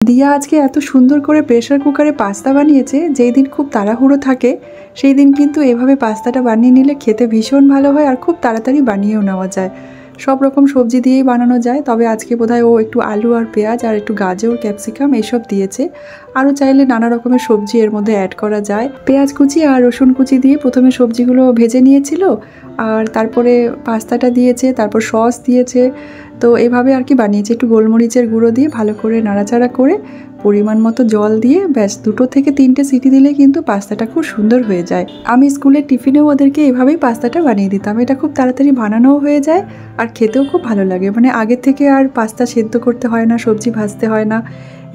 দিয়া আজকে এত সুন্দর করে প্রেসার কুকারে পাস্তা বানিয়েছে। যেই দিন খুব তাড়াহুড়ো থাকে সেই দিন কিন্তু এভাবে পাস্তাটা বানিয়ে নিলে খেতে ভীষণ ভালো হয় আর খুব তাড়াতাড়ি বানিয়েও নেওয়া যায়। সব রকম সবজি দিয়েই বানানো যায়, তবে আজকে বোধহয় ও একটু আলু আর পেঁয়াজ আর একটু গাজর ক্যাপসিকাম এইসব দিয়েছে। আরও চাইলে নানা রকমের সবজি এর মধ্যে অ্যাড করা যায়। পেঁয়াজ কুচি আর রসুন কুচি দিয়ে প্রথমে সবজিগুলো ভেজে নিয়েছিল, আর তারপরে পাস্তাটা দিয়েছে, তারপর সস দিয়েছে। তো এভাবে আর কি বানিয়েছে, একটু গোলমরিচের গুঁড়ো দিয়ে ভালো করে নাড়াচাড়া করে পরিমাণ মতো জল দিয়ে ব্যাস 2 থেকে 3টে সিটি দিলে কিন্তু পাস্তাটা খুব সুন্দর হয়ে যায়। আমি স্কুলের টিফিনেও ওদেরকে এভাবেই পাস্তাটা বানিয়ে দিতাম। এটা খুব তাড়াতাড়ি বানানোও হয়ে যায় আর খেতেও খুব ভালো লাগে। মানে আগে থেকে আর পাস্তা সেদ্ধ করতে হয় না, সবজি ভাজতে হয় না,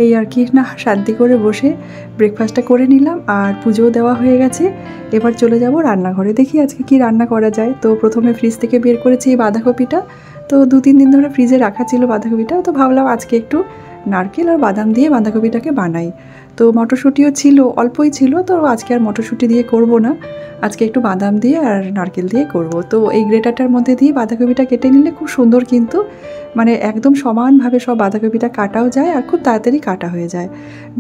এই আর কি না। শান্তি করে বসে ব্রেকফাস্টটা করে নিলাম আর পুজোও দেওয়া হয়ে গেছে। এবার চলে যাব রান্নাঘরে, দেখি আজকে কি রান্না করা যায়। তো প্রথমে ফ্রিজ থেকে বের করেছি এই বাঁধাকপিটা। তো 2-3 দিন ধরে ফ্রিজে রাখা ছিল বাঁধাকপিটা, তো ভাবলাম আজকে একটু নারকেল আর বাদাম দিয়ে বাঁধাকপিটাকে বানাই। তো মটরশুঁটিও ছিল, অল্পই ছিল, তো আজকে আর মটরশুঁটি দিয়ে করব না, আজকে একটু বাদাম দিয়ে আর নারকেল দিয়ে করব। তো এই গ্রেটারটার মধ্যে দিয়ে বাঁধাকপিটা কেটে নিলে খুব সুন্দর, কিন্তু মানে একদম সমানভাবে সব বাঁধাকপিটা কাটাও যায় আর খুব তাড়াতাড়ি কাটা হয়ে যায়।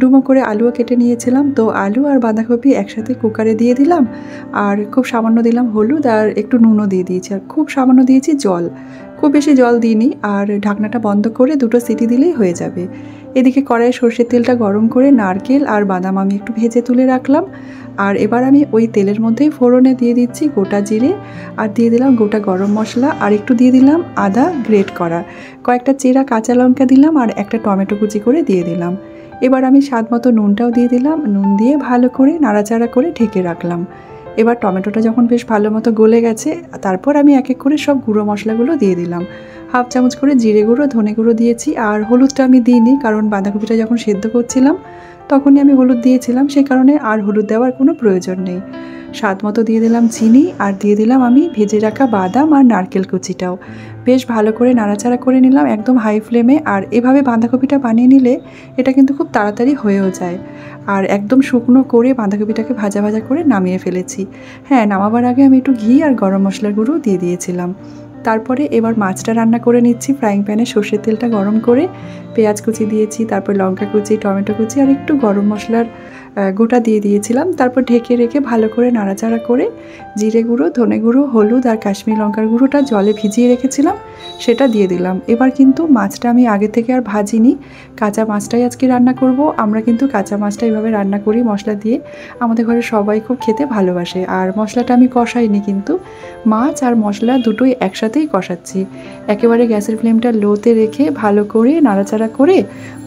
ডুমো করে আলুও কেটে নিয়েছিলাম, তো আলু আর বাঁধাকপি একসাথে কুকারে দিয়ে দিলাম আর খুব সামান্য দিলাম হলুদ আর একটু নুনও দিয়ে দিয়েছি আর খুব সামান্য দিয়েছি জল, খুব বেশি জল দিইনি। আর ঢাকনাটা বন্ধ করে 2টো সিটি দিলেই হয়ে যাবে। এদিকে কড়াইয়ে সর্ষের তেলটা গরম করে নারকেল আর বাদাম আমি একটু ভেজে তুলে রাখলাম। আর এবার আমি ওই তেলের মধ্যেই ফোড়নে দিয়ে দিচ্ছি গোটা জিরে, আর দিয়ে দিলাম গোটা গরম মশলা, আর একটু দিয়ে দিলাম আদা গ্রেট করা, কয়েকটা চেরা কাঁচা লঙ্কা দিলাম আর একটা টমেটো কুচি করে দিয়ে দিলাম। এবার আমি স্বাদ মতো নুনটাও দিয়ে দিলাম, নুন দিয়ে ভালো করে নাড়াচাড়া করে ঢেকে রাখলাম। এবার টমেটোটা যখন বেশ ভালো মতো গলে গেছে, তারপর আমি এক এক করে সব গুঁড়ো মশলাগুলো দিয়ে দিলাম। 1/2 চামচ করে জিরে গুঁড়ো, ধনে গুঁড়ো দিয়েছি, আর হলুদটা আমি দিইনি, কারণ বাঁধাকপিটা যখন সেদ্ধ করছিলাম তখনই আমি হলুদ দিয়েছিলাম, সেই কারণে আর হলুদ দেওয়ার কোনো প্রয়োজন নেই। স্বাদ মতো দিয়ে দিলাম চিনি, আর দিয়ে দিলাম আমি ভেজে রাখা বাদাম আর নারকেল কুচিটাও। বেশ ভালো করে নাড়াচাড়া করে নিলাম একদম হাই ফ্লেমে। আর এভাবে বাঁধাকপিটা বানিয়ে নিলে এটা কিন্তু খুব তাড়াতাড়ি হয়েও যায়। আর একদম শুকনো করে বাঁধাকপিটাকে ভাজা ভাজা করে নামিয়ে ফেলেছি। হ্যাঁ, নামাবার আগে আমি একটু ঘি আর গরম মশলার গুঁড়ো দিয়ে দিয়েছিলাম। তারপরে এবার মাছটা রান্না করে নিচ্ছি। ফ্রাইং প্যানে সর্ষের তেলটা গরম করে পেঁয়াজ কুচি দিয়েছি, তারপর লঙ্কা কুচি, টমেটো কুচি আর একটু গরম মশলার গোটা দিয়ে দিয়েছিলাম। তারপর ঢেকে রেখে ভালো করে নাড়াচাড়া করে জিরে গুঁড়ো, ধনে গুঁড়ো, হলুদ আর কাশ্মীরি লঙ্কার গুঁড়োটা জলে ভিজিয়ে রেখেছিলাম সেটা দিয়ে দিলাম। এবার কিন্তু মাছটা আমি আগে থেকে আর ভাজিনি, কাঁচা মাছটাই আজকে রান্না করব। আমরা কিন্তু কাঁচা মাছটা এইভাবে রান্না করি মশলা দিয়ে, আমাদের ঘরে সবাই খুব খেতে ভালোবাসে। আর মশলাটা আমি কষাইনি, কিন্তু মাছ আর মশলা দুটোই একসাথেই কষাচ্ছি। একেবারে গ্যাসের ফ্লেমটা লোতে রেখে ভালো করে নাড়াচাড়া করে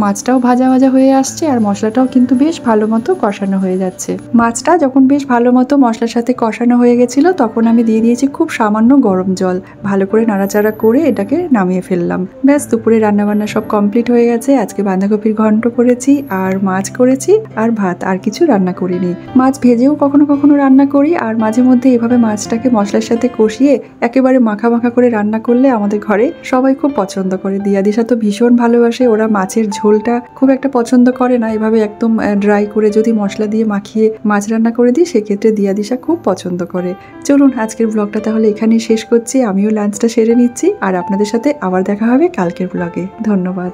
মাছটাও ভাজা ভাজা হয়ে আসছে আর মশলাটাও কিন্তু বেশ ভালো মতো কষানো হয়ে যাচ্ছে। মাছটা যখন বেশ ভালো মতো মশলার সাথে কষানো হয়ে গেছিলো, তখন আমি দিয়ে দিয়েছি খুব সামান্য গরম জল। ভালো করে নাড়াচাড়া করে এটাকে নামিয়ে ফেললাম। ব্যাস, দুপুরে রান্নাবান্না সব কমপ্লিট হয়ে গেছে। আজকে বাঁধাকপির ঘন্ট করেছি আর মাছ করেছি আর ভাত, আর কিছু রান্না করিনি। মাছ ভেজেও কখনো কখনো রান্না করি, আর মাঝে মধ্যে এভাবে মাছটাকে মশলার সাথে কষিয়ে একেবারে মাখা মাখা করে রান্না করলে আমাদের ঘরে সবাই খুব পছন্দ করে। দিয়া দিশা তো ভীষণ ভালোবাসে, ওরা মাছের ঝোলটা খুব একটা পছন্দ করে না। এভাবে একদম ড্রাই করে যদি মশলা দিয়ে মাখিয়ে মাছ রান্না করে দিই, সেক্ষেত্রে দিয়া দিশা খুব পছন্দ করে। চলুন আজকের ব্লগটা তাহলে এখানেই শেষ করছি। আমিও লাঞ্চটা সেরে নিচ্ছি, আর আপনাদের সাথে আবার দেখা হবে কালকের ব্লগে। ধন্যবাদ।